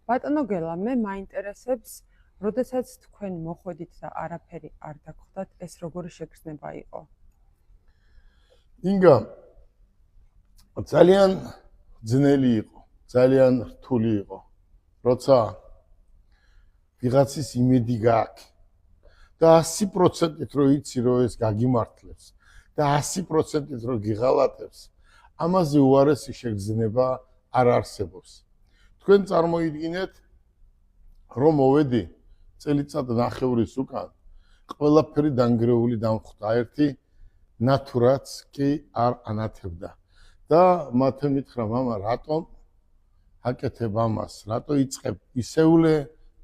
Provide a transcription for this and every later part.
ბატონო გელა, მე მაინტერესებს, როდესაც თქვენ მოხვედით და არაფერი არ დაგხვდათ, ეს როგორი შეგრძნება იყო? ინგა ძალიან ძნელი იყო, ძალიან რთული იყო. როცა ვიღაცის იმედი გაქვს და 100%-ით რო იცი რომ ეს გაგიმართლებს და 100%-ით რო გიღალატებს, ამაზე უარესი შეგრძნება არ არსებობს. თქვენ წარმოიდგინეთ, რომ მოვედი წელიწად ნახევრის უკან, ყველაფერი დანგრეული დამხვდა, ერთი ნატურაც კი არ ანათებდა. და მათე მითხრა, მამა, რატომ აკეთებ ამას? რატო იწყებ ისეულე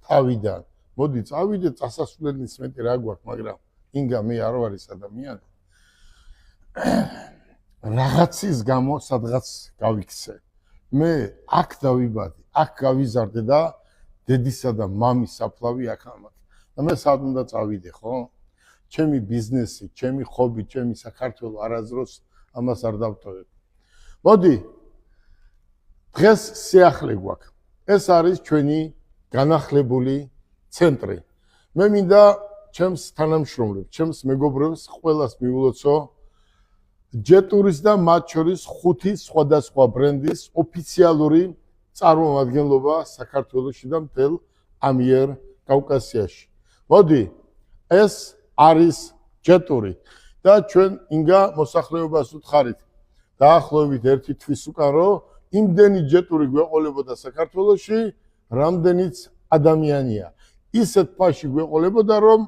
თავიდან? მოდი წავიდე, წასასვლელის მეტი რა გვაქვს, მაგრამ ინგა მე არ ვარ ის ადამიანი. რაღაცის გამო სადღაც გავიქცე. მე აქ დავიბადე, აქ გავიზარდე და დედისა და მამის საფლავი აქ ამათ. და მე სად უნდა წავიდე, ხო? ჩემი ბიზნესი, ჩემი ხობი, ჩემი საქართველო არასდროს ამას არ დავტოვებ. მოდი, დღეს სიახლე გვაქვს. ეს არის ჩვენი განახლებული ცენტრი. მე მინდა ჩემს თანამშრომლებს, ჩემს მეგობრებს ყველას მიულოცო ჯეტურის და მათ შორის 5 სხვადასხვა ბრენდის ოფიციალური წარმომადგენლობა საქართველოში და მთელ ამიერ კავკასიაში. მოდი, ეს არის ჯეტური და ჩვენ ინგა მოსახლეობას უთხარით დაახლოებით 1 თვის უკან რომ იმდენი ჯეტური გვეყოლებოდა საქართველოში, რამდენიც ადამიანია. ისეთ ფაში გვეყოლებოდა, რომ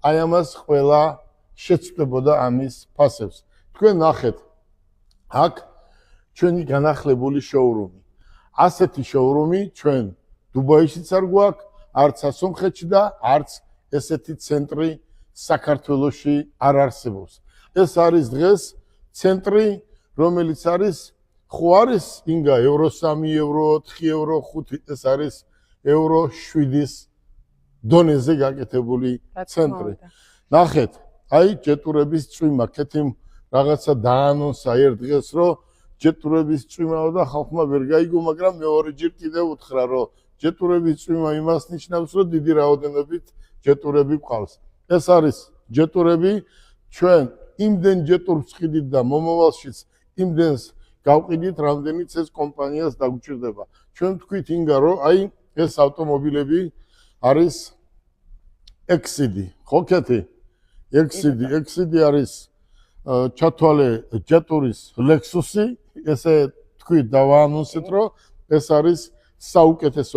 აი ამას ყველა შეცვლებოდა ამის ფასებს. თქვენ ნახეთ, აქ ჩვენი განახლებული შოურუმი. ასეთი შოურუმი ჩვენ დუბაიშიც არ გვაქვს, არც ასომხეთში და არც ესეთი ცენტრი საქართველოში არ არსებობს. ეს არის დღეს ცენტრი, რომელიც არის ხო არის ინგა евро 3, евро 4, евро 5, ეს არის евро 7-ის დონეზე გაკეთებული ცენტრი. ნახეთ, აი ჯეტურების წვიმა, კეთილ რაღაცა დაანონსა ერთ დღეს, რომ ჯეტურების წვიმაა და ხალხმა ვერ გაიგო, მაგრამ მეორე ჯერ კიდევ უთხრა, რომ ჯეტურების წვიმა იმას ნიშნავს, რომ დიდი რაოდენობით ჯეტურები ყავს. ეს არის ჯეტურები, ჩვენ იმდენ ჯეტურს ვყიდით და მომავალშიც იმდენს გავყიდით, რამდენიც ეს კომპანიას დაგვჭირდება. ჩვენ ვთქვით ინგა, რომ აი ეს ავტომობილები არის ექსიდი, ხო კეთი? ექსიდი არის ჩათვალე ჯეტურის ლექსუსი, ესე თქვით და ვაანონსეთ, რომ ეს არის საუკეთესო